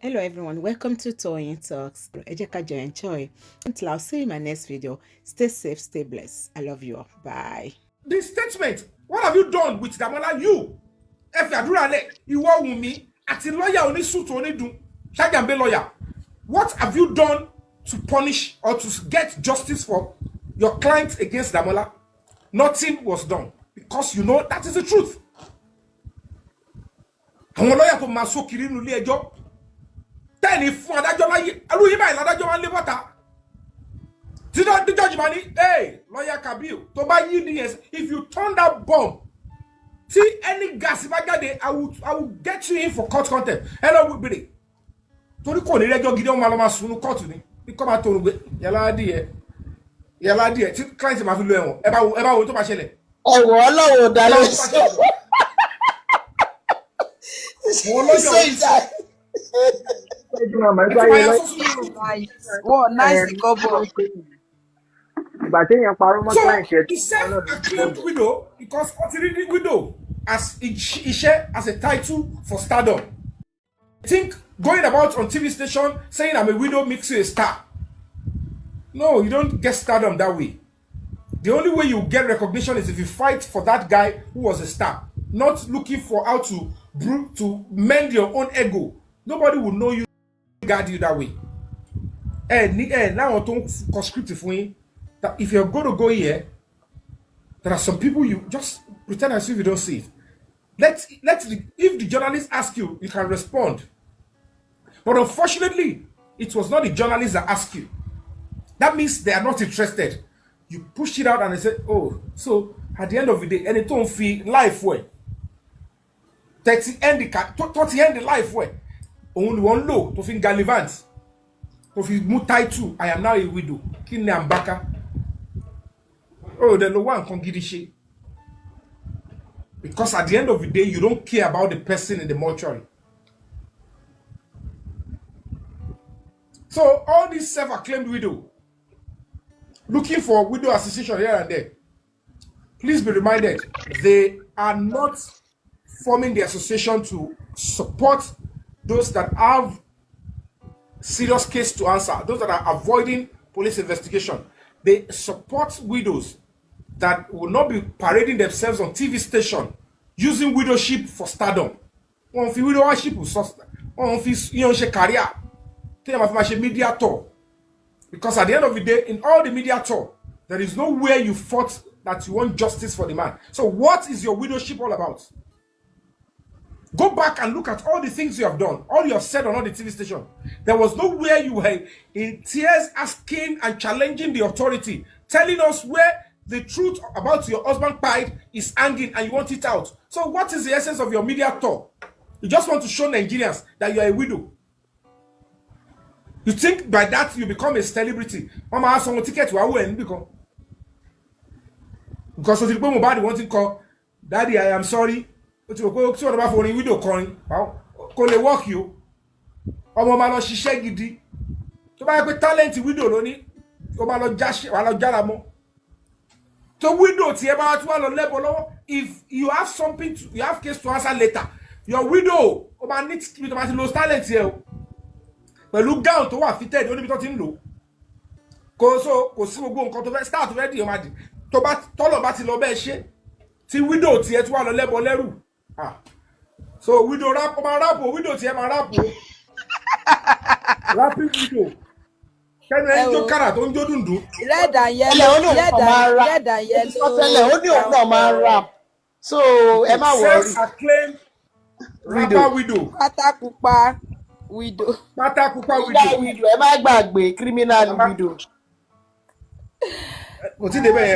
Hello everyone, welcome to Toyeen Talks. Ejeka enjoy. Until I'll see you in my next video. Stay safe, stay blessed. I love you all. Bye. The statement, what have you done with Damola? You, if you are doing you are Wunmi, at the lawyer only suit only do, Shagambe lawyer. What have you done to punish or to get justice for your client against Damola? Nothing was done because you know that is the truth. Àwọn lawyer tó máa sọ kiri nínú ilé ẹjọ́ tẹ́ni fún adájọ́ láyé alóyè báyìí ládájọ́ máa ń lé bọ́ta. The judge money, hey, lawyer Kabir, to buy you this, if you turn that bomb, see any gas if I get it, I will get you in for court contempt. Hello, we be. Tori ko ni rejo Gideon Maloma sunu court ni. Bi ko ma to gbe. Yala die. Ti client ma fi lo ewon. E ba wo to ba sele. Ewo Ọlọ́run da lo se. Wo lo yo. Oh, nice couple. So, he said acclaimed widow because what he reading widow as as a title for stardom. I think going about on TV station saying I'm a widow makes you a star. No, you don't get stardom that way. The only way you get recognition is if you fight for that guy who was a star, not looking for how to mend your own ego. Nobody will know you, guard you that way. Now I don't conscript for you. That if you're going to go here, there are some people you just pretend as if you don't see it. If the journalist asks you, you can respond. But unfortunately, it was not the journalist that asked you. That means they are not interested. You push it out and they say, oh, so at the end of the day, and it don't feel life way. 30 end the life way. Only one low to think Gallivant. To feel mutai too. I am now a widow. Kinne Ambaka. Oh, the no one can give this shit. Because at the end of the day, you don't care about the person in the mortuary. So all these self-acclaimed widow looking for widow association here and there, please be reminded they are not forming the association to support those that have serious case to answer, those that are avoiding police investigation. They support widows that will not be parading themselves on TV station using widowship for stardom. One for widowership will sustain. One for career. Media tour. Because at the end of the day, in all the media tour, there is nowhere you fought that you want justice for the man. So what is your widowship all about? Go back and look at all the things you have done, all you have said on all the TV station. There was nowhere you were in tears asking and challenging the authority, telling us where the truth about your husband pipe is hanging and you want it out. So what is the essence of your media tour? You just want to show Nigerians that you are a widow. You think by that you become a celebrity. Mama has some ticket to win because of the people Mohbad want to call, Daddy, I am sorry. But you go to about for a widow calling. Call they work you. Ọmọ ma lọ ṣiṣẹ́ gidi. Tó bá pé talent widow lóní, ó ma lọ jash, wá lọ jara mo. To widow tí ẹ bá tún wá lọ lebo lọ́wọ́, if you have something to, you have case to answer later. Your widow, ó ma need to ma ti lo talent here o. Pẹ̀lú gown tó wà fitted, ó ní bí tó ti ń lò. Kò sí gbogbo nǹkan tó fẹ́ start ready ó ma di. Tó bá tọ́lọ̀ bá ti lọ bẹ́ẹ̀ ṣe. Tí widow tí ẹ tún wá lọ lebo lẹ́rù. So widow rap, widow tí ẹ ma rap o. Rapping widow. Kẹ́ni ẹni tó kára tó ń jó dùndùn. Red and yellow. Red and yellow. Ó ní òun náà máa rap. So ẹ má worry. Self-acclaimed rapper widow. Pátákùpá widow. Pátákùpá widow. Ẹ má gbàgbé criminal widow. Kò tí débẹ̀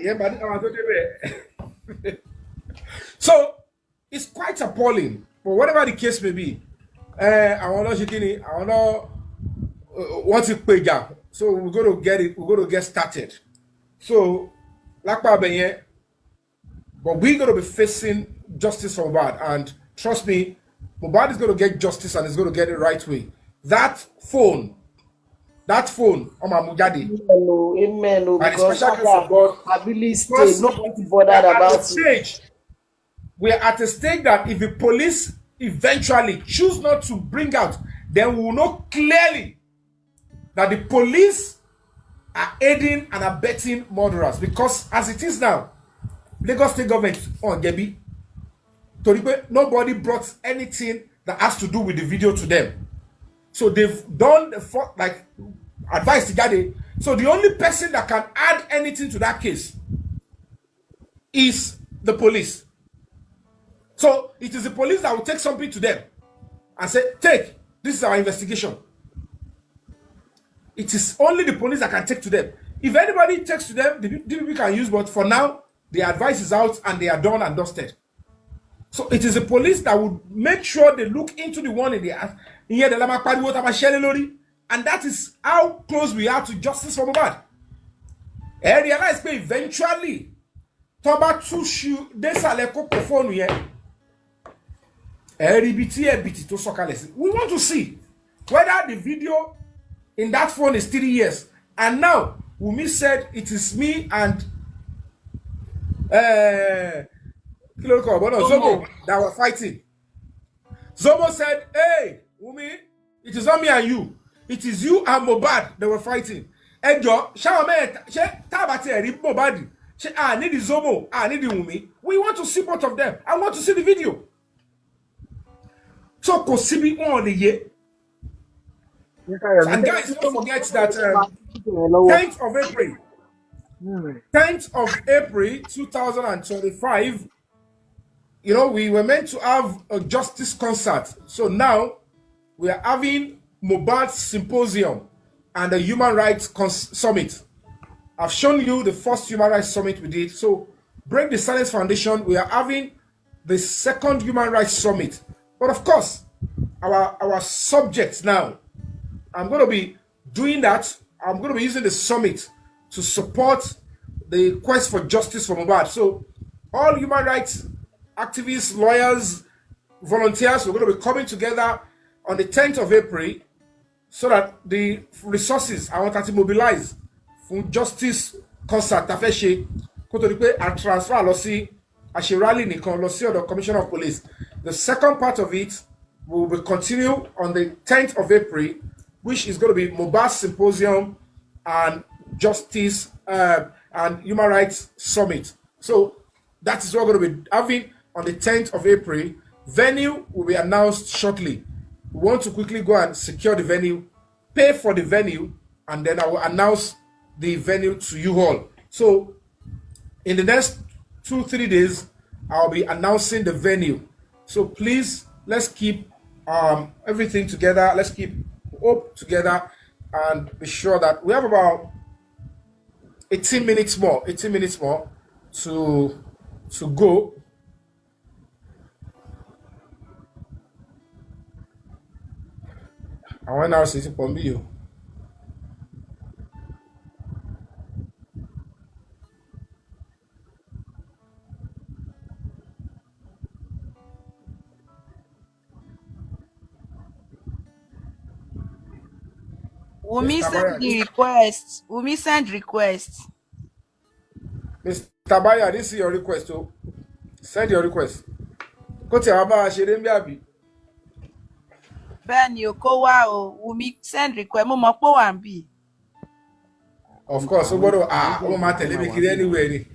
yẹn bá àwọn tó débẹ̀. So it's quite appalling, but whatever the case may be, àwọn náà ṣe kí ni, àwọn náà wọ́n ti pè jà, so we're going to get it, we're going to get started. So lápá abẹ yẹn, but we're going to be facing justice for Mohbad, and trust me, Mohbad is going to get justice and is going to get it right way. That phone, Mujadi. Amen. Because God ability stay, nobody bothered about it. We are at a stage that if the police eventually choose not to bring out, then we will know clearly that the police are aiding and abetting murderers. Because as it is now, Lagos State government on Gebi, nobody brought anything that has to do with the video to them. So they've done like advice to Gade. So the only person that can add anything to that case is the police. So it is the police that will take something to them and say, take, this is our investigation. It is only the police that can take to them. If anybody takes to them, the DPP can use, but for now, the advice is out and they are done and dusted. So it is the police that would make sure they look into the one in the ass. And that is how close we are to justice for Mohbad. I realize that eventually, Toba Tushu Desale Koko phone here. We want to see whether the video in that phone is 3 years. And now, Wunmi said it is me and Zomo that were fighting. Zomo said, hey, Wunmi, it is not me and you. It is you and Mohbad that were fighting. Ejo, I need the Zomo, I need the Wunmi. We want to see both of them. I want to see the video. So, Kosibi on the year. And guys, don't forget that 10th of April, 10th of April 2025, we were meant to have a justice concert. So now we are having Mohbad Symposium and a Human Rights Summit. I've shown you the first Human Rights Summit we did. So Break the Silence Foundation, we are having the second Human Rights Summit. But of course, our subjects now, I'm going to be doing that. I'm going to be using the summit to support the quest for justice for Mohbad. So all human rights activists, lawyers, volunteers, we're going to be coming together on the 10th of April so that the resources I want to mobilize for justice concert tafeshe and transfer lossi rally nikon lossi or the Commissioner of Police. The second part of it will be continue on the 10th of April, which is going to be Mohbad Symposium and Justice and Human Rights Summit. So that is what we're going to be having on the 10th of April. Venue will be announced shortly. We want to quickly go and secure the venue, pay for the venue, and then I will announce the venue to you all. So in the next 2-3 days, I'll be announcing the venue. So please, let's keep everything together. Let's keep hope together and be sure that we have about 18 minutes more to go. I want now to see Pombio. Wunmi send the request. Wunmi send request. Mr. Baya, this is your request. Oh. Send your request. Go to Abba Shedembi Abi. Bẹ́ẹ̀ni o kó wá o. Wunmi send request. Mo mọ̀ pé wà ń bì. Of course, o gbọ́dọ̀ wọ́n máa tẹ̀lé mi kiri anywhere ni.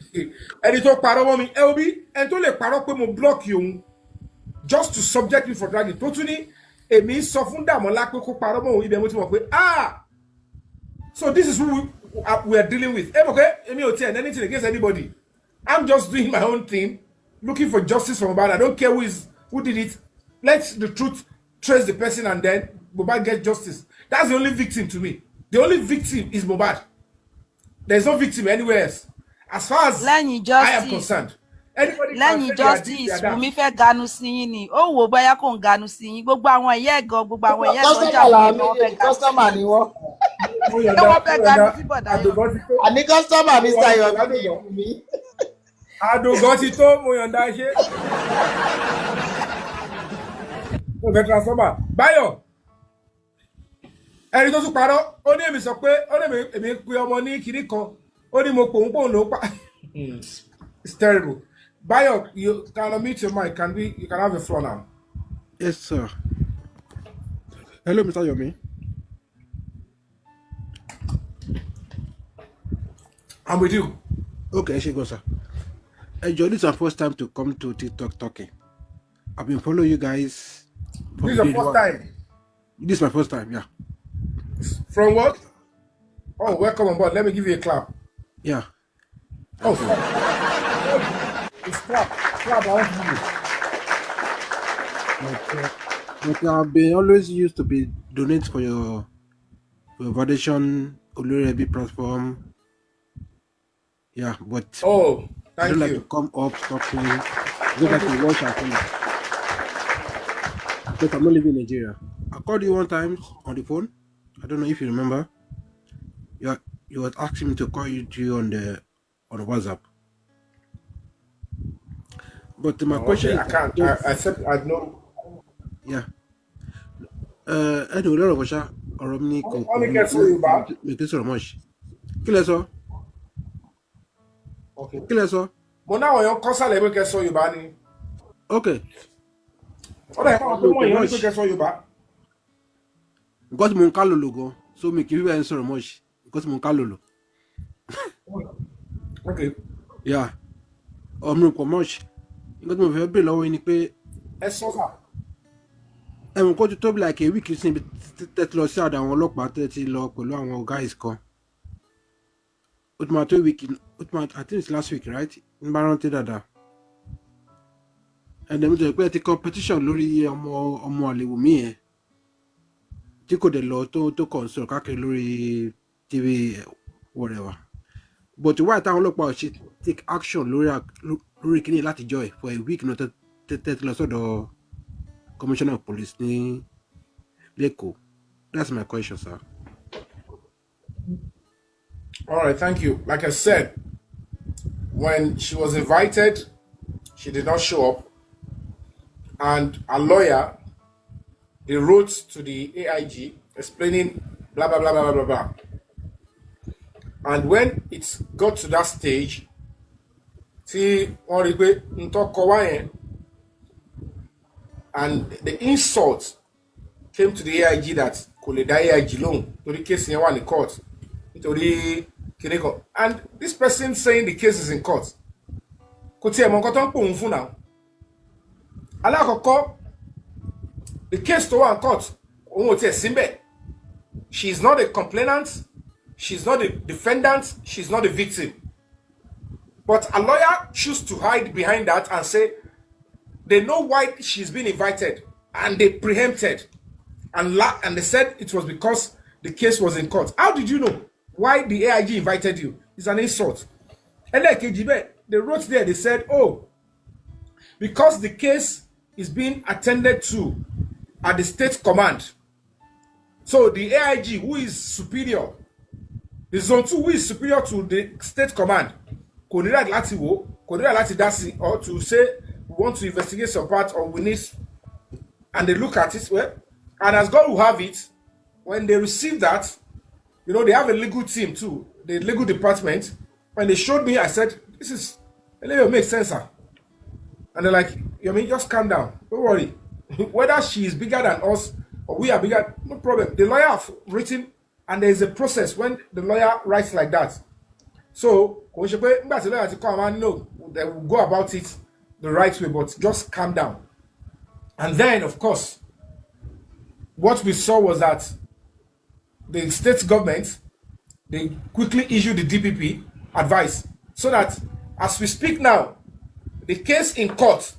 Ẹni tó parọ́ mọ́ mi, ẹ o bí ẹni tó lè parọ́ pé mo block òun just to subject me for dragging. Tó tún ní èmi sọ fún Dàmọ́lá pé kó parọ́ mọ́ òun ibẹ̀ mo ti mọ̀ pé so this is who we are dealing with. Okay, èmi ò tiẹ̀ anything against anybody. I'm just doing my own thing, looking for justice for Mohbad. I don't care who did it. Let the truth trace the person and then Mohbad get justice. That's the only victim to me. The only victim is Mohbad. There's no victim anywhere else. As far as I am concerned. Lẹ́yìn justice, Wunmi fẹ́ ganu sí yín ni. Ó wò bóyá kò ń ganu sí yín. Gbogbo àwọn ìyá ẹ̀gọ́, gbogbo àwọn ìyá ẹ̀gọ́ jà fún mi. Wọ́n fẹ́ ganu sí yín. Wọ́n fẹ́ ganu sí bọ̀dá yín. Àní customer Mr. Yomi. Àdògán ti tó mo yọ̀ǹda ṣe. Mo fẹ́ transformer. Báyọ̀. Ẹni tó tún parọ́, ó ní èmi sọ pé ó ní èmi pe ọmọ ní kinní kan. Ó ní mo pòun ló pa. It's terrible. Bayo, you can unmute your mic. You can have the floor now. Yes, sir. Hello, Mr. Yomi. I'm with you. Okay, she goes, sir. This is our first time to come to TikTok talking. I've been following you guys This is from the day first one. time. This is my first time, yeah. From what? Oh, welcome on board. Let me give you a clap. Yeah. Oh, Thank you. it's clap. Clap, I want to give you. But I've been always used to be donate for your validation Olurebi platform. Yeah, but Oh, I don't thank like to you. come up talking. I just Thank like you. to watch and finish. Because I'm not living in Nigeria. I called you one time on the phone. I don't know if you remember. You was asking me to call you on the WhatsApp. But my Oh, question okay, is I can't. I just said I know. yeah. Anyway, lọ́rọ̀ kọ́ṣá ọ̀rọ̀ mi ní kò Let me get you back. mi kì í sọ̀rọ̀ much. Kí lẹ sọ? Okay. Kí lẹ sọ? Mo náà wọ̀nyàn kọ́sà lẹ́gbẹ̀ẹ́ kẹsàn Yorùbá ni. Okay. Ó dà yẹn Mi pé ò pọ̀ wọ̀nyàn ní pé much. kẹsàn Yorùbá. Because mo ń ká lòlò gan. So mi kì í fẹ́ sọ̀rọ̀ much. Because mo ń ká lòlò. Okay. Yeah. Mi ò pọ̀ much. Nǹkan tí mo fẹ́ bèèrè lọ́wọ́ yín ni pé Ẹ sọ sà. ẹ̀wọ̀n kó ti tó bí like a week sí ibi tẹ́tí lọ sí àdá àwọn ọlọ́pàá tẹ́tí lọ pẹ̀lú àwọn guys kan. Ó ti máa tó week, I think it's last week, right? Ń bá rántí dáadáa. Ẹ̀dẹ̀ mi tó yẹ pé ẹ ti competition lórí ọmọ àlè Wunmi yẹn. Tí kò dẹ̀ lọ tó kàn sọ̀rọ̀ káàkiri lórí TV whatever. But why táwọn ọlọ́pàá ò ṣe take action lórí kíní látijọ́ ẹ̀ for a week náà tẹ́tí lọ sọ́dọ̀ commissioner of police ní Lẹ́kọ̀ọ́. That's my question, sir. All right, thank you. Like I said, when she was invited, she did not show up. And a lawyer, they wrote to the AIG explaining blah, blah, blah, blah, blah, blah. And when it got to that stage, see, and the insult came to the AIG that kò lè dá AIG lóhùn torí case yẹn wà ní court nítorí kíní kan, and this person saying the case is in court kò tiẹ̀ mọ nǹkan tó ń pò ń fún náà. Alákọ̀ọ́kọ́, the case tó wà in court òun ò tiẹ̀ síbẹ̀. She is not a complainant, she is not a defendant, she is not a victim. But a lawyer choose to hide behind that and say they know why she's been invited and they preempted and they said it was because the case was in court. How did you know why the AIG invited you? It's an insult. And like they wrote there, they said, oh, because the case is being attended to at the state command. So the AIG, who is superior, the zone 2, who is superior to the state command, kò ní right láti wò, kò ní right láti dá sí, or to say we want to investigate some part or we need, and they look at it, well, and as God will have it, when they receive that, you know, they have a legal team too, the legal department. When they showed me, I said, this is, it makes sense, sir. And they're like, you mean, just calm down, don't worry. Whether she is bigger than us or we are bigger, no problem. The lawyer have written, and there is a process when the lawyer writes like that. So, no, they will go about it the right way, but just calm down. And then, of course, what we saw was that the state government, they quickly issued the DPP advice so that as we speak now, the case in court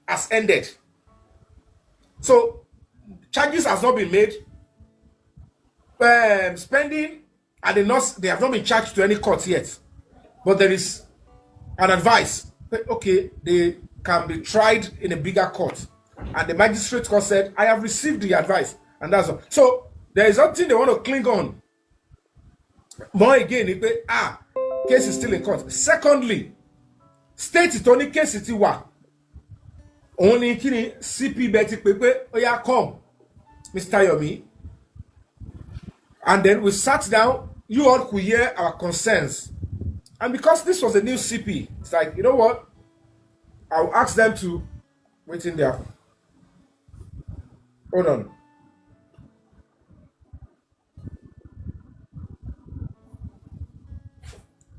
has ended. So, charges has not been made. Spending and they have not been charged to any court yet. But there is an advice. Okay, they can be tried in a bigger court. And the magistrate court said, I have received the advice. And that's all. So there is something they want to cling on. More again, case is still in court. Secondly, state it only case it wa. Only kini CP Betty Pepe, oya come, Mr. Yomi. And then we sat down, you all could hear our concerns. And because this was a new CP, it's like, you know what? I'll ask them to wait in there. Hold on.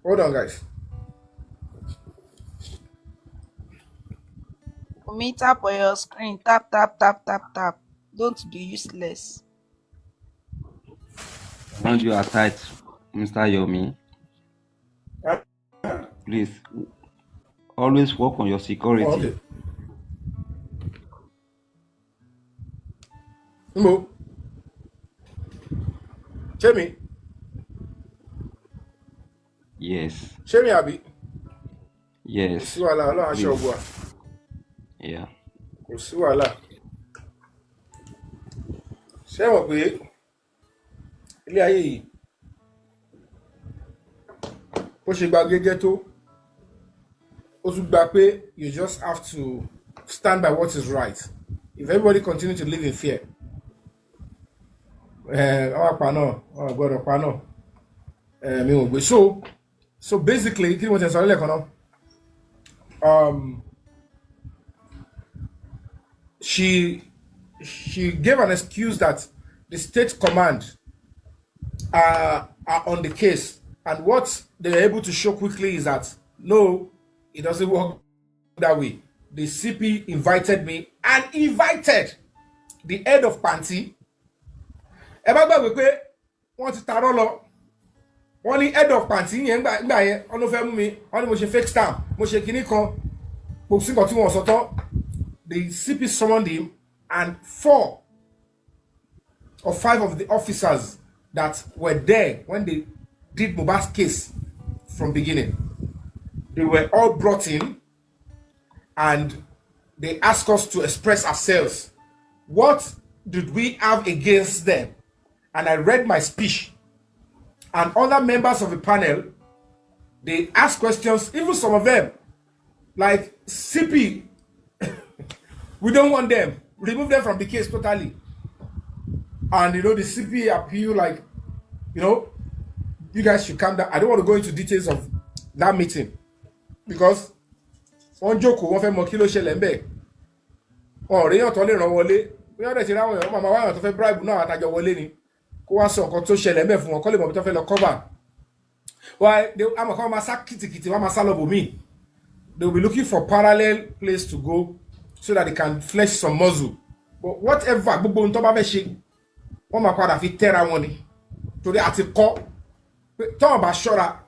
Hold on, guys. Wunmi, tap on your screen. Tap, tap, tap, tap, tap. Don't be useless. And you are tight, Mr. Yomi. Please, always work on your security. Oh, okay. Mbo. Shemi. Yes. Shemi Abi. Yes. Sí wàhálà, Ọlọ́run aṣọ ògbó. Yeah. Kò sí wàhálà. Ṣé mọ̀ pé ilé ayé yìí bó ṣe gba gẹ́gẹ́ tó ó tún gba pé you just have to stand by what is right. If everybody continue to live in fear, àwọn apá náà, àwọn gbọ́dọ̀ pa náà, mi ò gbé. So basically, kí ni mo ti sọ lẹ́ẹ̀kan náà? She gave an excuse that the state command are on the case, and what they were able to show quickly is that no, it doesn't work that way. The CP invited me and invited the head of Panti. Ẹ bá gbàgbé pé wọ́n ti tarọ́ lọ. Wọ́n ní head of Panti yẹn gbà yẹn wọ́n ló fẹ́ mú mi, wọ́n ní mo ṣe fake stamp, mo ṣe kinní kan, kò sí nǹkan tí wọ́n sọ tán. The CP summoned him, and 4 or 5 of the officers that were there when they did Mohbad's case from beginning, they were all brought in, and they asked us to express ourselves. What did we have against them? And I read my speech, and other members of the panel, they asked questions, even some of them, like CP, we don't want them. Remove them from the case totally. And the CP appeal, like, you guys should calm down. I don't want to go into details of that meeting because one joke, one fẹ́ mọ kí ló ṣẹlẹ̀ ńbẹ̀. Wọ́n rí yàn tó lè ràn wọlé. Bí wọ́n dẹ̀ ti ráwọn èèyàn máa wáyàn tó fẹ́ bribe náà àtàjọ wọlé ni. Kó wá sọ nǹkan tó ṣẹlẹ̀ ńbẹ̀ fún wọn kó lè mọ̀ bí tó fẹ́ lọ cover. Why they àmọ́ kọ́ máa sá kìtìkìtì wọ́n máa sá lọ bòmíì. They will be looking for parallel place to go so that they can flesh some muscle. But whatever gbogbo ohun tó bá fẹ́ ṣe wọ́n máa padà fi tẹ́ra wọn ni torí àti kọ́ tọ́wọ́n bá ṣọ́ra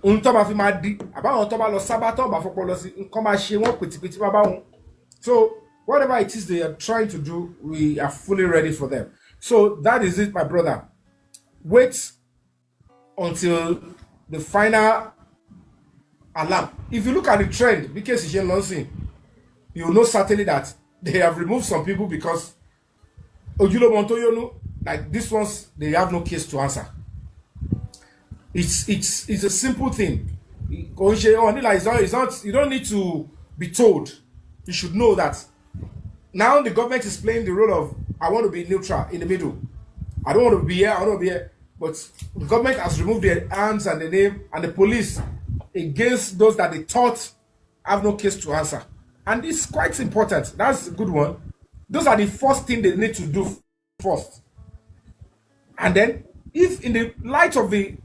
ohun tó bá fi máa di àbáwọn tó bá lọ sábà tọ́wọ́n bá fọpọ́ lọ sí nǹkan máa ṣe wọ́n pìtìpìtì bá bá wọn. So whatever it is they are trying to do, we are fully ready for them. So that is it, my brother. Wait until the final alarm. If you look at the trend, because it's launching, you will know certainly that they have removed some people because Ojulo Montoyonu, like these ones, they have no case to answer. It's a simple thing. It's not, you don't need to be told. You should know that now the government is playing the role of I want to be neutral in the middle. I don't want to be here, I don't want to be here. But the government has removed their arms and the name and the police against those that they thought have no case to answer. And it's quite important. That's a good one. Those are the first thing they need to do first. And then, if in the light of the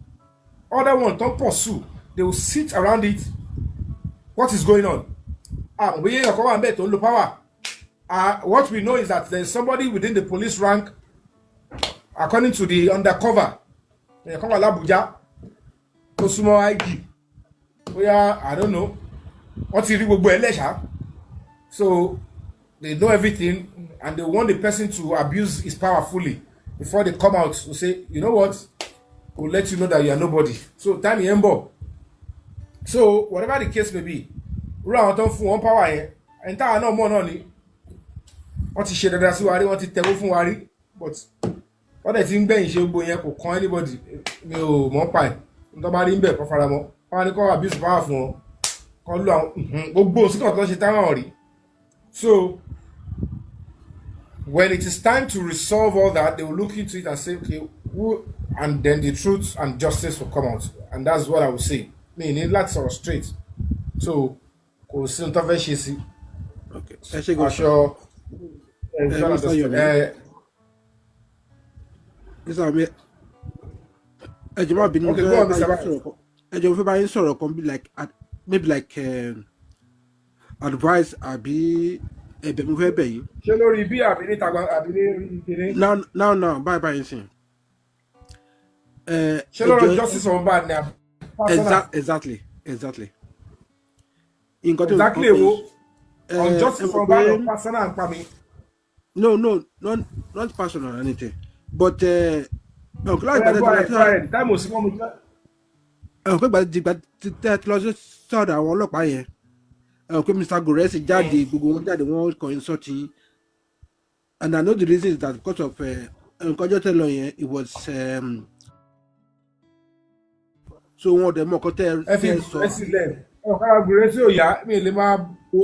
other one, don't pursue, they will sit around it. What is going on? What we know is that there's somebody within the police rank, according to the undercover, I don't know. So they know everything and they want the person to abuse his power fully before they come out to say, you know what, we'll let you know that you are nobody. So time yembo. So whatever the case may be, round on one power entire no more money. What is share that wari, what is table fun wari, but what I think ben ṣe gbo yen kò kan anybody mi ò mọ̀ pa nto bá rí nbe ko fara mọ́. Wọ́n ní kó abuse power fún wọn. Ko lu àwọn gbogbo sí kan tó ṣe tawon rí. So when it is time to resolve all that, they will look into it and say, okay, and then the truth and justice will come out. And that's what I will say. Me need lots of straight. So, kò sí nǹkan fẹ́ ṣe sí. Okay. Ẹ ṣé gan. Aṣọ Mr. Yomi. Mr. Yomi. Ẹ jọ̀ọ́ má bínú Okay, go on, Mr. Bayo. ẹ jọ̀ọ́ fẹ́ bá yín sọ̀rọ̀ kan bí like maybe like advice àbí ẹ̀bẹ̀ mo fẹ́ bẹ̀ yín. Ṣé lórí bí àbí ní tàgbà àbí ní kíní? Now báyìí sìn. Ṣé lórí justice on bad ni àbí? Exactly. Nǹkan tó Exactly wo? On justice on bad or personal and pami? No, not personal or anything. But Go ahead. Time was one with pé gbàdúgbà tẹ́ lọ sí sọ́dọ̀ àwọn ọlọ́pàá yẹn pé Mr. Goresi jáde gbogbo wọn jáde wọn kàn ń sọ́ọ̀tì and I know the reason is that because of nǹkan ọjọ́ tẹ́ lọ yẹn it was so wọn ọ̀dẹ̀ mọ̀ ọkọ tẹ́ ẹ sọ ọ̀kára Goresi ò yá mi lè máa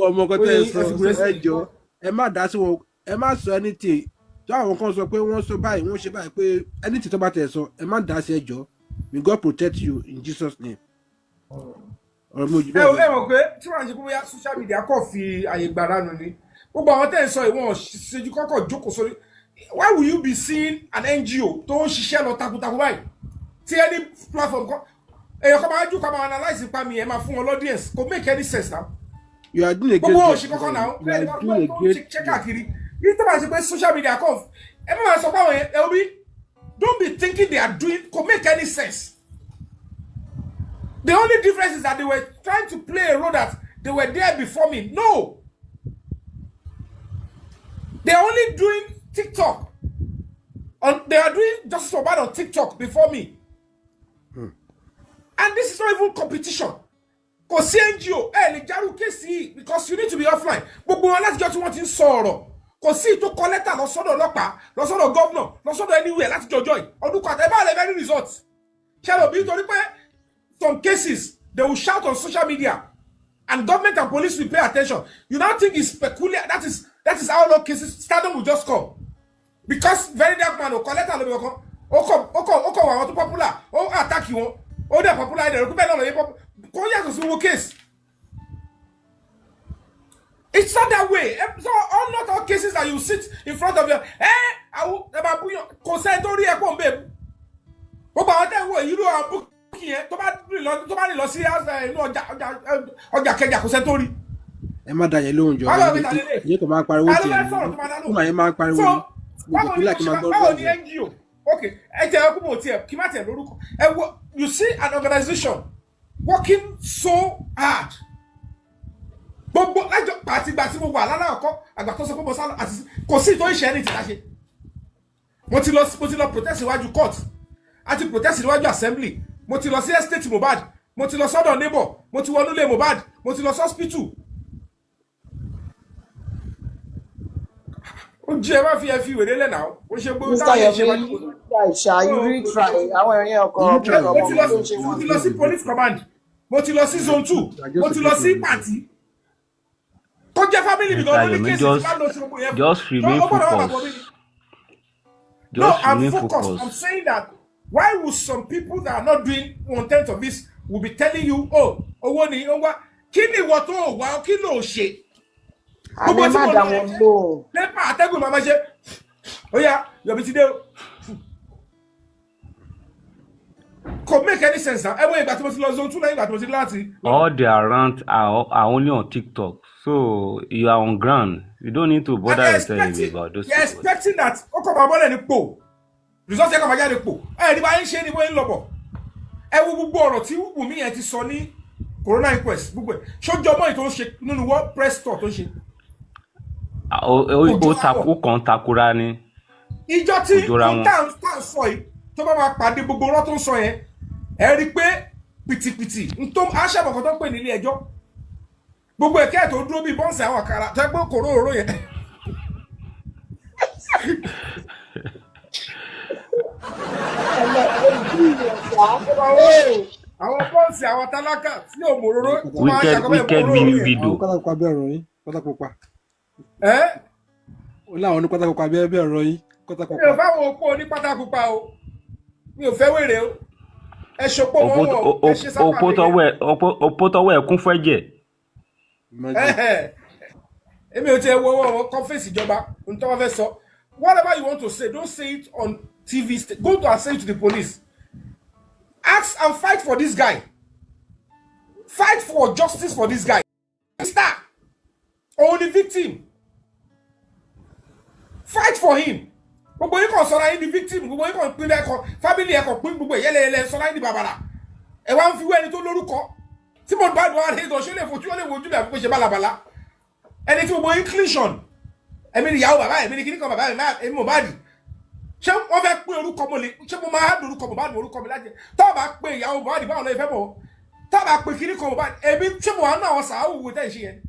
ọmọ ọkọ tẹ́ ẹ sọ ẹ jọ ẹ má dá sí wọn ẹ má sọ anything tó àwọn kan sọ pé wọ́n sọ báyìí wọ́n ṣe báyìí pé anything tó bá tẹ̀ sọ ẹ má dá sí ẹ jọ. May God protect you in Jesus' name. Ẹ mọ̀ pé tí wọ́n á ṣe pé bóyá social media kò fi àyè gbàrà nù ni. Gbogbo àwọn tẹ́ ẹ̀ sọ ìwọ̀n ṣèjú kọ́kọ́ jókòó sórí. Why will you be seeing an NGO tó ń ṣiṣẹ́ lọ takuntakun báyìí? Tí any platform kan èèyàn kan máa jú ká máa analyse ipa mi ẹ̀ máa fún wọn l'audience kò make any sense now. You are doing a great job. Gbogbo job. òṣì kankan náà You are doing a great check káàkiri. Yìí tó máa ṣe pé social media kò ẹ má máa sọ pé àwọn ẹ̀ ẹ̀ orí. Don't be thinking they are doing could make any sense. The only difference is that they were trying to play a role that they were there before me. No. They are only doing TikTok. They are doing Justice for Bad on TikTok before me. And this is not even competition. Because NGO, because you need to be offline. But let's get to what in sorrow. Kò sí tó kọ lẹ́tà lọ sọ́dọ̀ ọlọ́pàá lọ sọ́dọ̀ governor lọ sọ́dọ̀ anywhere láti jọjọ́ yìí ọdún kan ẹ bá lè very results ṣẹlẹ̀ òbí torí pé some cases they will shout on social media and government and police will pay attention. You now think it's peculiar. That is how long cases stardom will just come because very dark man kọ lẹ́tà lóbi ọkàn ó kọ àwọn tó popular ó attack wọn ó dẹ̀ popular ẹ̀dẹ̀ rẹ̀ bẹ́ẹ̀ náà lọ yẹ kó yàtọ̀ sí owó case. It's not that way. So not all cases that you sit in front of your I will never put your consent to read upon babe. About that way, you know our book here. To bá lọ sí ọjà kẹjà consent to read. Ẹ má dá yẹn lóhùn jọ. Yẹ kò máa pariwo tí ẹ kó máa yẹn máa pariwo. So báwo ni NGO? Okay, ẹ tẹ ẹ kú bò tiẹ̀ kí má tẹ̀ lórúkọ. You see an organization working so hard. Gbogbo lájọ pàtí gbà tí mo wà lálàkọ́ àgbà tó sọ pé mo sá àti kò sí tó ìṣẹ́ ní ti láṣẹ. Mo ti lọ protest iwájú court àti protest iwájú assembly mo ti lọ sí estate Mohbad mo ti lọ sọ́dọ̀ neighbor mo ti wọnú ilé Mohbad mo ti lọ sí hospital. Ó jẹ́ má fi wèrè lẹ́nà ó ṣe gbogbo táwọn yẹn ṣe wájú. You really try àwọn ẹ̀rín ọkọ̀ mo ti lọ sí police command mo ti lọ sí zone 2 mo ti lọ sí party. Family just remain focused. I'm focused. I'm saying that why would some people that are not doing 1/10 of this will be telling you, oh, ni kini what oh wow kilo ṣe. Àwọn má dá wọn lò. Lepa atẹ́gùn mama ṣe. Oh yeah, you be today. Could make any sense now. Every ìgbà tí mo ti lọ zone 2 ìgbà tí mo ti láti. All their rants are only on TikTok. So you are on ground. You don't need to bother yourself about those. You're expecting that. Oko babole ni po. Results yẹ kó máa jáde po. Ní bá ń ṣe ni bó ń lọ bọ̀. Ẹ wo gbogbo ọ̀rọ̀ tí Wunmi yẹn ti sọ ní corona inquest gbogbo ẹ̀. Ṣojo mọ́ ìtò ń ṣe nínú wọ́n press tour tó ń ṣe. Ó kàn takura ni. Ìjọ tí tá sọ yìí tó bá máa pàdé gbogbo ọ̀rọ̀ tó ń sọ yẹn ẹ rí pé pìtìpìtì ntó aṣàbọ̀kọ̀ tó ń pè nílé ẹjọ́ gbogbo ẹ̀kẹ́ tó dúró bí bọ́ǹsì àwọn àkàrà tó gbọ́ kòró òró yẹn. Àwọn bọ́ǹsì àwọn tálákà tí ò mọ̀ òróró tó máa ṣàkọ́bẹ̀ kòró òró yẹn. Àwọn pátákó abẹ́ ọ̀rọ̀ yín pátákópa. Ó láwọn ní pátákó abẹ́ ọ̀rọ̀ yín pátákópa. Mi ò fáwọn opó ní pátákópa o mi ò fẹ́ wèrè o ẹ ṣopó wọn wọ ẹ ṣe sápá mi. Opó tọwọ́ ẹ̀ kún fún ẹ̀jẹ̀. Èmi ò tiẹ̀ wo conference ìjọba ntọ́ wọ́n fẹ́ sọ. Whatever you want to say, don't say it on TV. Go to and say it to the police. Ask and fight for this guy. Fight for justice for this guy. Star. Only victim. Fight for him. Gbogbo yín kàn sọra yín di victim. Gbogbo yín kàn pín lẹ́kọ̀ọ́. Family ẹ̀kọ́ pín gbogbo yẹ́lẹ́yẹ́lẹ́ sọra yín di bàbàrà. Ẹ wá ń fi wé ẹni tó lórúkọ. Tí mo bá dùn á rẹ̀ ṣe lè fojú bí àbúkọ́ ṣe bálabàlá. Ẹni tí gbogbo inclusion. Èmi ni ìyàwó bàbá èmi ni kíní kan bàbá èmi mo bá dì. Ṣé wọ́n fẹ́ pín orúkọ mo lè ṣé mo máa dùn orúkọ mo bá dùn orúkọ mi lájẹ. Tó bá pé ìyàwó bàbá dì báwọn lọ ìfẹ́ mọ̀. Tó bá pé kíní kan mo bá èmi ṣé mo wà nínú àwọn sàáwù wo tẹ́ ìṣe yẹn.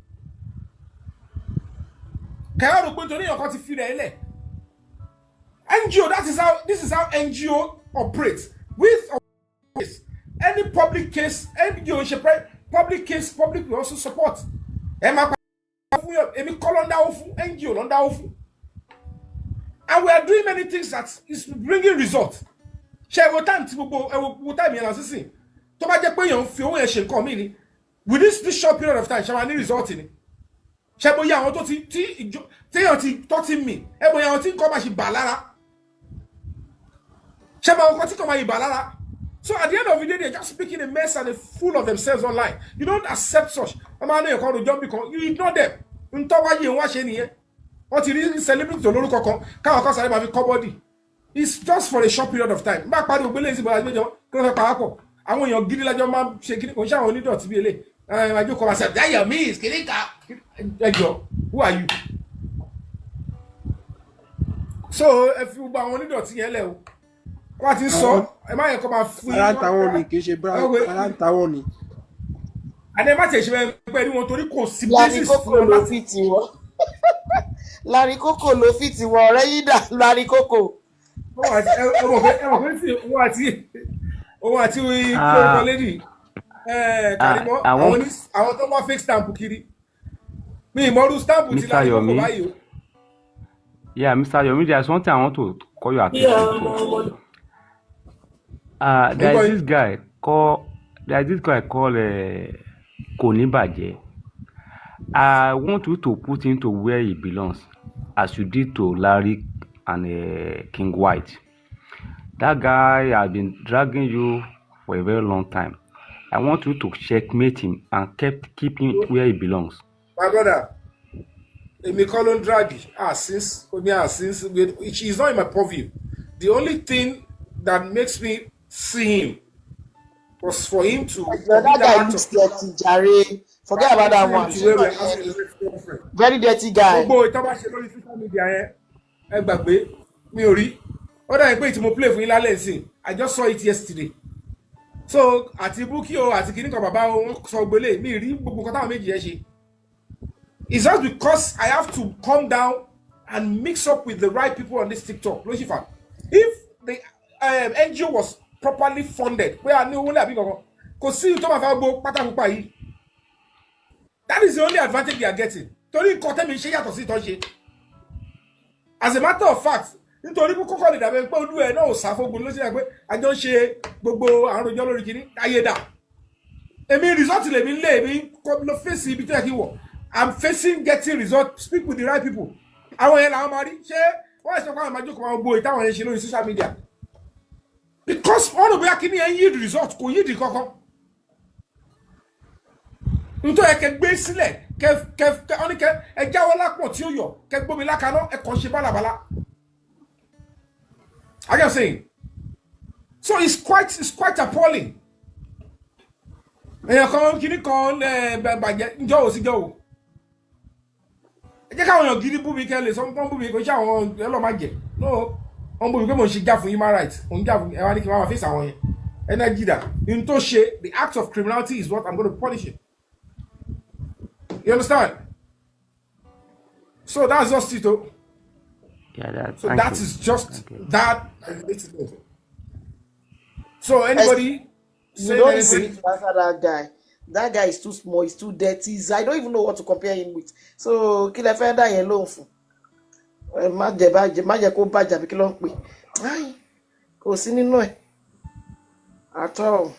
Kẹ̀yọ́ rò pé torí ìyọ̀kan ti fi rẹ̀ lẹ̀. NGO, this is how NGO operates. With or without any public case, NGO should public case, public will also support. NGO and we are doing many things that is bringing results. Within this short period of time, shall I need result in it? Shall we have so at the end of the day, they're just speaking a mess and they're full of themselves online. You don't accept such. You ignore them. What you really celebrate to it's just for a short period of time. Who are you? So if you what is so? Am I come and free? And then what is when you want to Larry Coco lo fit won Reyida Larry Coco. What we lady? I want to fix stamp kiri. Me more stamp Mr. Yomi. Yeah, Mr. Yomi, there's one thing I want to call your attention to. There's this guy called Konibaje. I want you to put him to where he belongs, as you did to Larry and King White. That guy has been dragging you for a very long time. I want you to checkmate him and keep him where he belongs. My brother, me call on drag since he's not in my purview. The only thing that makes me see him was for him to that guy looks dirty, Jare. Forget about that one. Very dirty guy. I just saw it yesterday. So it's just because I have to come down and mix up with the right people on this TikTok. If the NGO was properly funded, where I knew that is the only advantage they are getting. As a matter of fact, nítorí kókó kọ́ lè dàbẹ̀ pé ojú ẹ̀ náà ò sáfógun ló sì dà pé àjọ ṣe gbogbo àrùn ìjọ lórí kìíní ayédà. Èmi result lèmi ń lé èmi lọ fèsì ibi tó yẹ kí wọ̀. I'm facing getting result, speak with the right people. Àwọn yẹn làwọn máa rí ṣé wọ́n ẹ̀sìn ọkọ̀ àwọn àjọkọ̀ máa gbọ́ ìtàwọn yẹn ṣe lórí social media. Because wọ́n rò bóyá kíní yẹn yield result kò yield kankan. Nítorí ẹ kẹ gbé sílẹ̀ kẹ ẹ jáwọ́ lápọ̀ tí ó yọ kẹ gbómi lákaná ẹ kàn ṣe bálabàlá. I am saying. So it's quite appalling. And you come kini kon bàjẹ́ njo o si jo o. Ẹ jẹ́ ká wọn gidi bu mi kele so pon bu mi ko sha wọn ẹ lọ ma jẹ. No. On bu mi pé mo ṣe jà fún human rights. On jà fún ẹ wá ní kí ma face àwọn yẹn. Energy da. In tó ṣe the act of criminality is what I'm going to punish it. You understand? So that's just it. Yeah, so that is just that. So anybody say anything? That guy. That guy is too small. He's too dirty. I don't even know what to compare him with. So kill a feather and loan for. Magic kó bàjẹ́ bí kí ló ń pè. Ai. Kò sí nínú ẹ̀. At all.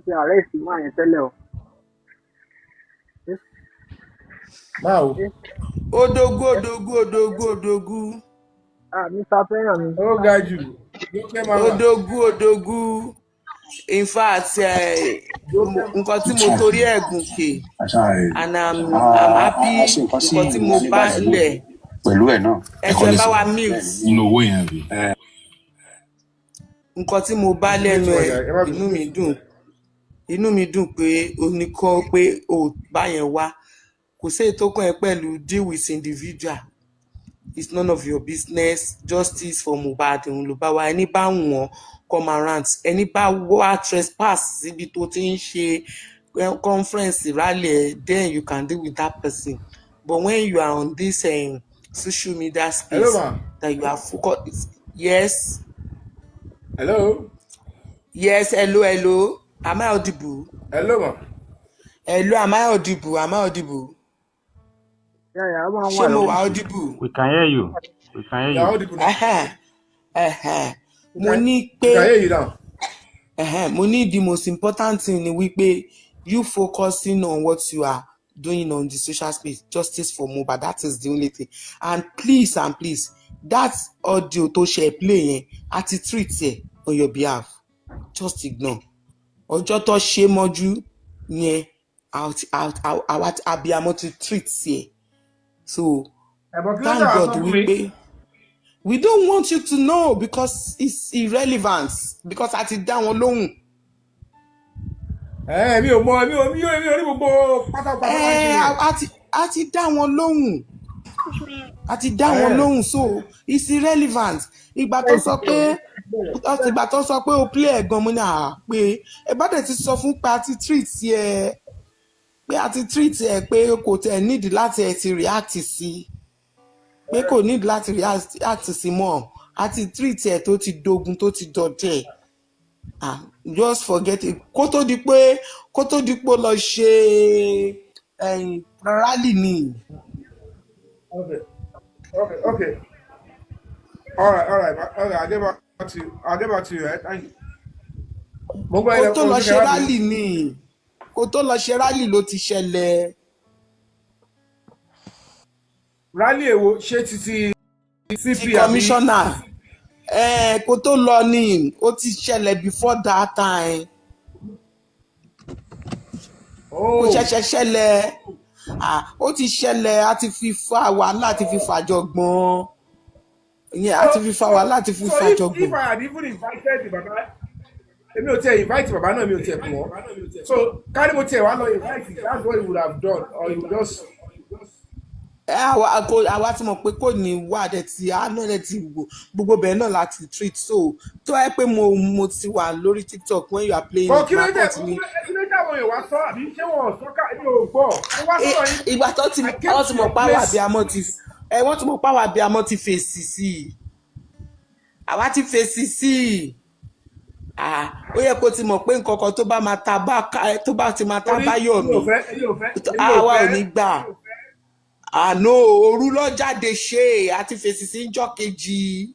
ti arrest máa yẹn tẹ́lẹ̀ o. Máa Odogwu. Mr. Fẹ́ràn mi. ó ga jù Odogwu. In fact, nǹkan tí mo torí ẹ̀ gùnkè and I'm happy nǹkan tí mo bá lẹ̀ pẹ̀lú ẹ̀ náà ẹjọ́ bá wa mute nínú owó yẹn rí. nǹkan tí mo bá lẹ́nu ẹ̀ inú mi dùn pé oníkọ́ pé o bá yẹn wá kò sí ètò kan ẹ̀ pẹ̀lú deal with individual. It's none of your business. Justice for Mohbad òun ló bá wa ẹni bá wọ́n come around ẹni bá wá trespass síbi tó ti ń ṣe conference rally then you can deal with that person. But when you are on this social media space hello, that you are focused. Yes. Hello. Yes, hello. Am I audible? Hello, ma. Hello, am I audible? Yeah, Ṣé mo wà audible? We can hear you. You're audible. Mo ní pé. We can hear you now. Mo ní the most important thing ni wípé you focusing on what you are doing on the social space, justice for Mohbad, that is the only thing. And please, that audio to share play yẹn, àti treat ẹ on your behalf. Just ignore. Ọjọ́ tó ṣe mọ́jú yẹn, àwa abiyamọ ti treat ẹ. So, thank God wípé. We don't want you to know because it's irrelevant because a ti dá wọn lóhùn. Mi ò rí gbogbo pátápátá. A ti dá wọn lóhùn. So it's irrelevant. Ìgbà tó sọ pé o play ẹ̀gan mo ní pé ẹ bá dẹ̀ ti sọ fún pé a ti treat ẹ pé kò tẹ̀ need láti ẹ ti react sí. Pé kò need láti react sí mọ́ àti treat ẹ̀ tó ti dogun tó ti dọ̀jẹ̀ just forget it kó tó di pé lọ ṣe rally ni. Okay. All right. I'll get back to you. Right? Thank you. Kó tó lọ ṣe rally ni. Kó tó lọ ṣe rally ló ti ṣẹlẹ̀. Rally èwo ṣé títí CP commissioner kó tó lọ ni ó ti ṣẹlẹ̀ before that time. Kò ṣẹ̀ṣẹ̀ ṣẹlẹ̀ ó ti ṣẹlẹ̀ a ti fi fa wàhálà àti fi fàjọgbọ́n àti fi fa wàhálà àti fi fàjọgbọ́n. If I had even invited baba èmi ò tiẹ̀ invite baba náà mi ò tiẹ̀ pọ̀ wọ́n so kárí mo tiẹ̀ wá lọ invite that's what he would have done or he would just. Àwa ti mọ̀ pé kò ní wà dẹ̀ tí àánú rẹ̀ ti wò gbogbo bẹ̀rẹ̀ náà láti treat so tó ẹ pé mo ti wà lórí TikTok when you are playing it kí ló dé àwọn èèyàn wá sọ àbí ṣé wọn sọ ká èmi ò gbọ́ wọ́n sọ̀rọ̀ yìí. Ìgbà tó ti wọ́n ti mọ̀ páwà bí amọ̀ ti fèsì sí i àwa ti fèsì sí i ó yẹ kó ti mọ̀ pé nǹkan kan tó bá ti máa ta báyọ̀ mi àwa ò ní gbà. Àná òru lọ jáde ṣe àti fèsì sí ìjọ kejì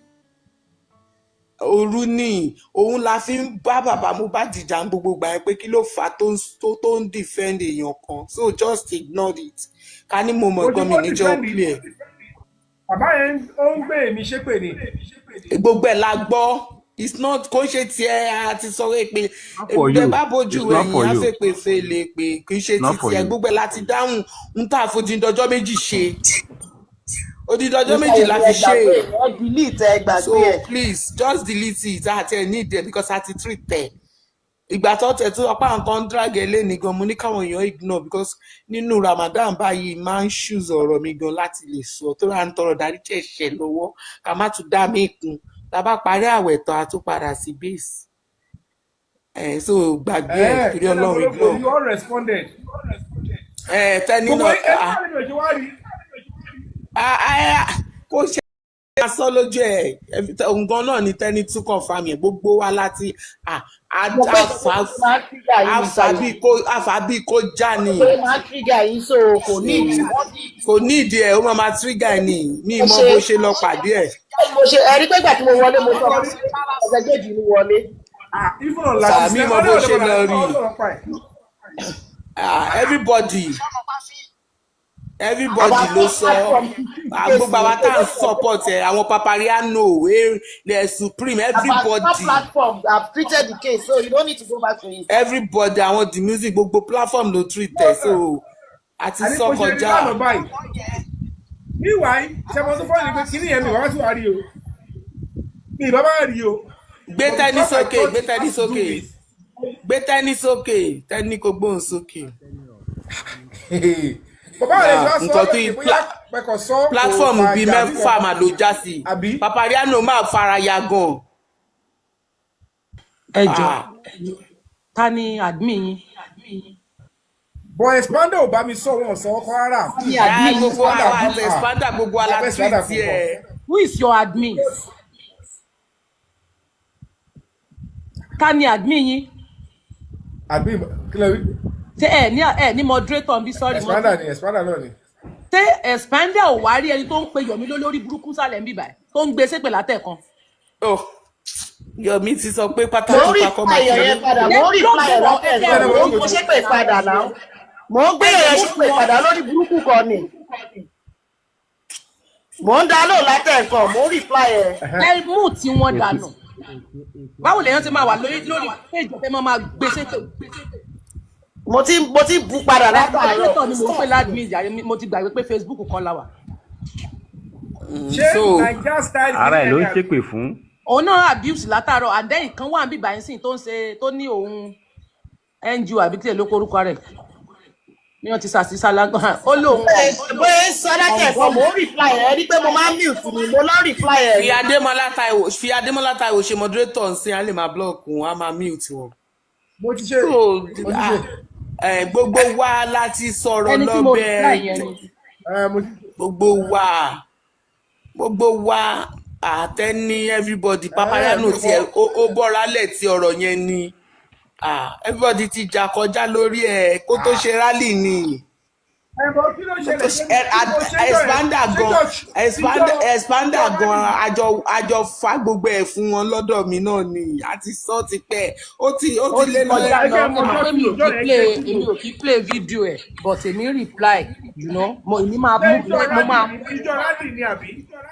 òru ni òun la fi ń bá bàbá Mohbad jà gbogbo gbà pé kí ló fà tó ń defend èèyàn kan so just ignore it ká ní mo mọ̀ gan mi níjọ́ play ẹ̀. Bàbá yẹn ó ń gbé èmi ṣépè ni. Gbogbo ẹ̀ la gbọ́ it's not kò ṣe tiẹ̀ àti sọ̀rọ̀ pé èbúté bá bójú ẹ̀yìn á fẹ́ pé fèlè pé kì í ṣe ti tiẹ̀ gbogbo ẹ̀ láti dáhùn ń tà fojú ìdọ́jọ́ méjì ṣe odidọ́jọ́ méjì la fi ṣe so please just delete it àti ẹ̀ need it because àti treat ẹ̀ ìgbà tó tẹ̀ tó ọ̀pá nǹkan ń drag ẹ̀ lẹ́ni gan mo ní káwọn èèyàn ignore because nínú Ramadan báyìí máa ń choose ọ̀rọ̀ mi gan láti lè sọ tó rà ń tọrọ dáríjì ẹ̀ṣẹ̀ lọ́wọ́ ká má tún dá mí kún tá bá parí àwẹ̀ tán a tún padà sí base so gbàgbé ẹ̀ torí Ọlọ́run ignore. You all responded. Tẹ́ni náà kó ṣe sọ lójú ẹ̀ nǹkan náà ni tẹ́ni tún kàn fà mí gbogbo wa láti àfàbí kó já ni kò ní ìdí ẹ̀ ó máa trigger ẹ̀ ni mi mọ bó ṣe lọ pàdé ẹ̀. Mo ṣe ẹ̀rí pé ìgbà tí mo wọlé mo sọ ọ̀sẹ̀ kejì ni wọlé Even on Latin, Sàmì mọ bó ṣe lọ rí. Everybody ló sọ gbogbo àwa tá à ń support ẹ àwọn Papariano the Supreme everybody. Our platform have treated the case, so you don't need to go back to it. Everybody àwọn the music gbogbo platform ló treat ẹ so àti sọ kọjá. Meanwhile, ṣe mo tún fọ́ ni pé kíní yẹn mi bàbá tún wá rí o. Mi bàbá rí o. Gbé tẹ́ní sókè, gbé tẹ́ní sókè. Gbé tẹ́ní sókè, tẹ́ní kò gbóhùn sókè. Nǹkan tí platform bíi mẹ́fà máa ló já sí. Papariano máa fara ya gan. Ẹ jọ̀ọ́, ta ni admin yín? But Expander ò bá mi sọ wọn sọ ọkọ rárá. Gbogbo àwọn Expander gbogbo alatweet ẹ. Who is your admin? Ta ni admin yín? Admin kílẹ̀ wí. Ṣé ẹ ní moderator ń bí sorry. Expander náà ni. Ṣé Expander ò wá rí ẹni tó ń pe Yomi lórí burúkú sálẹ̀ ń bí báyìí tó ń gbé sépè látẹ̀kan? Yomi ti sọ pé pátákó pakọ́ máa ṣe. Mo rí reply ẹ̀ látẹ̀kan, mo ṣépè padà náà. Mo ń gbé ẹ̀rẹ́ ṣépè padà lórí burúkú kan ni. Mo ń download látẹ̀kan, mo reply ẹ̀. Ẹ mú tí wọ́n dànù. Báwo lèèyàn ti máa wà lórí page tẹ́ máa gbé sépè? Mo ti bu padà látàárọ̀. Mo ń pè ládùúgbò ìjà mo ti gbàgbé pé Facebook kan la wà. Ara ẹ̀ ló ń ṣépè fún. Òun náà abuse látàárọ̀ and then ìkan wà níbí báyìí sìn tó ní òun NGO àbí kílẹ̀ ló korúkọ rẹ̀. Ní wọ́n ti sàṣìṣà lágbọ́n. Ó lóun. Bóyá sọ́dọ̀ kẹ̀kọ́ mo ń reply ẹ̀ rí pé mo máa ń mute ni mo lọ reply ẹ̀. Fi Adémọ́lá Táíwò ṣe moderator ń sin á lè máa block wọn á máa mute wọn. Mo ti ṣe. Gbogbo wa láti sọ̀rọ̀ lọ́bẹ̀. Gbogbo wa àtẹ́ni everybody Papariano tiẹ̀ ó bọ́ra lẹ̀ tí ọ̀rọ̀ yẹn ni. Everybody ti jà kọjá lórí ẹ̀ kó tó ṣe rally ni. Expander gan àjọ fa gbogbo ẹ̀ fún wọn lọ́dọ̀ mi náà ni àti sọ ti pẹ́ ó ti lé lọ́yà. Èmi ò kí play video ẹ̀ but èmi reply èmi máa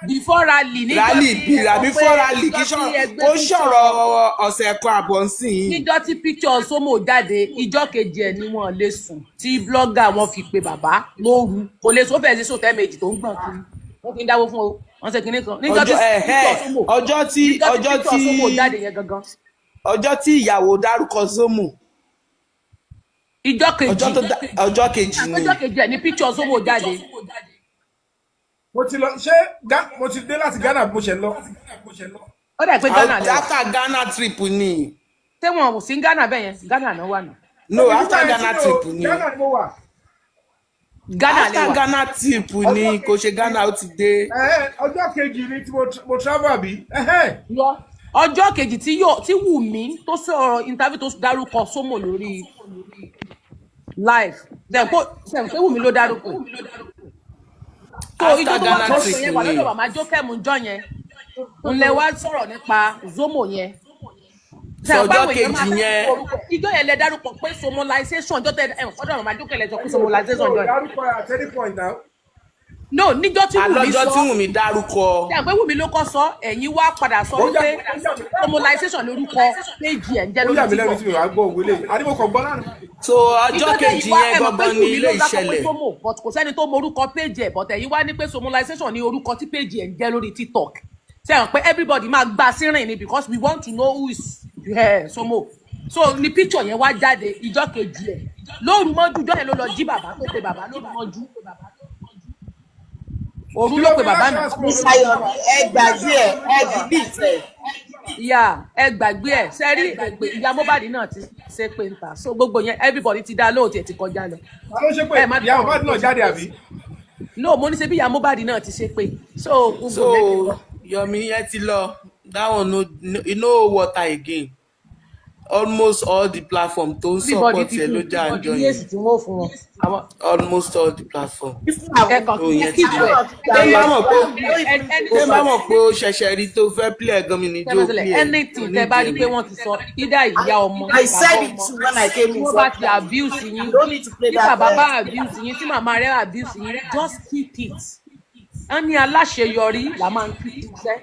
before rally before rally kí ó ṣọ̀rọ̀ ọ̀sẹ̀ kan àbọ̀ nsìn. Níjọ́ tí picture Somo jáde ìjọ́ kejì ẹ̀ ni wọ́n lè sùn tí blogger wọn fi pe bàbá lóru kò lè sófẹ́ sí sòtẹ́ méjì tó ń gbọ̀n kiri wọ́n fi ń dáwó fún o wọ́n ṣe kinní kan. ọjọ́ tí ìyàwó dárúkọ Somo. Ìjọ́ kejì ni. Ẹ̀ ní picture Somo jáde. Mo ti dé láti Ghana bó ṣe lọ. Ó dà pé Ghana lọ. After Ghana trip ni. Ṣé wọn ò sí Ghana bẹ́ẹ̀ yẹn? Ghana náà wà nù. No, after Ghana trip ni. Ghana ni mo wà. After Ghana trip ni kò ṣe Ghana ó ti dé. Ọjọ́ kejì ni tí mo travel bí. Ọjọ́ kejì tí Wunmi tó sọ̀rọ̀ interview tó dárúkọ Somo lórí live. Ṣé Wunmi ló dárúkọ? After Ghana trip ni. Màmá Jókèmù jọ yẹn. Ńlẹ̀ wá sọ̀rọ̀ nípa Somo yẹn. Ọjọ́ kejì yẹn. Ìjọ yẹn lẹ dárúkọ pé somalization ọjọ́ tẹ ọ̀dọ̀ Màmá Jókèmù sọ pé somalization jọ yẹn. No, níjọ́ tí Wunmi dárúkọ. Ṣé àpé Wunmi ló kọ́ sọ ẹ̀yin wá padà sọ wípé somalization lórúkọ péjì ẹ̀ ń jẹ́ lórí TikTok. So ọjọ́ kejì yẹn gbọ́gbọ́n ní ilé ìṣẹ̀lẹ̀. Kò sẹ́ni tó mọ orúkọ péjì ẹ̀ but ẹ̀yin wá ní pé somalization ní orúkọ tí péjì ẹ̀ ń jẹ́ lórí TikTok. Ṣé àpé everybody máa gba sírìn ni because we want to know who is Somo. So ní picture yẹn wá jáde ìjọ́ kejì ẹ̀ lóru mọ́jú ìjọ́ yẹn ló lọ jí bàbá tó pe bàbá lóru mọ́jú. Òru ló pe bàbá mi. Ẹ gbàgbé ẹ delete ẹ. Ìyá ẹ gbàgbé ẹ sẹ́rí ìyá Mohbad náà ti ṣe pé ń ta so gbogbo yẹn everybody ti dá lóòótọ́ ẹ̀ ti kọjá lọ. Ló ṣe pé ìyá Mohbad náà jáde àbí? No, mo ní ṣe bí ìyá Mohbad náà ti ṣe pé so gbogbo Yomi yẹn ti lọ that one no water again. almost all the platform tó ń everybody support ti ẹ ló fún jà ń everybody jọ ní yẹn èsì tí wọ́n fún wọn àwọn almost all the platform. Even our ẹ̀kan Oh, ẹ yẹn keep ti ẹ̀ lọ. we Tẹ́ ń bá don't mọ̀ pé even tẹ́ go ń bá back. mọ̀ pé ó ṣẹ̀ṣẹ̀ rí tó fẹ́ play ẹ̀gan mi ní jó tẹ́lẹ̀tẹ́lẹ̀ play ẹ̀ anything tẹ́ bá rí i pé wọ́n ti sọ either ìyá ọmọ I bàbá said it ọmọ too when I came tí in. wọ́n bá ti abuse yín You don't need to play tí that. bàbá bá abuse yín tí màmá rẹ̀ abuse yín just keep it wọ́n ní aláṣeyọrí là máa ń keep it sẹ́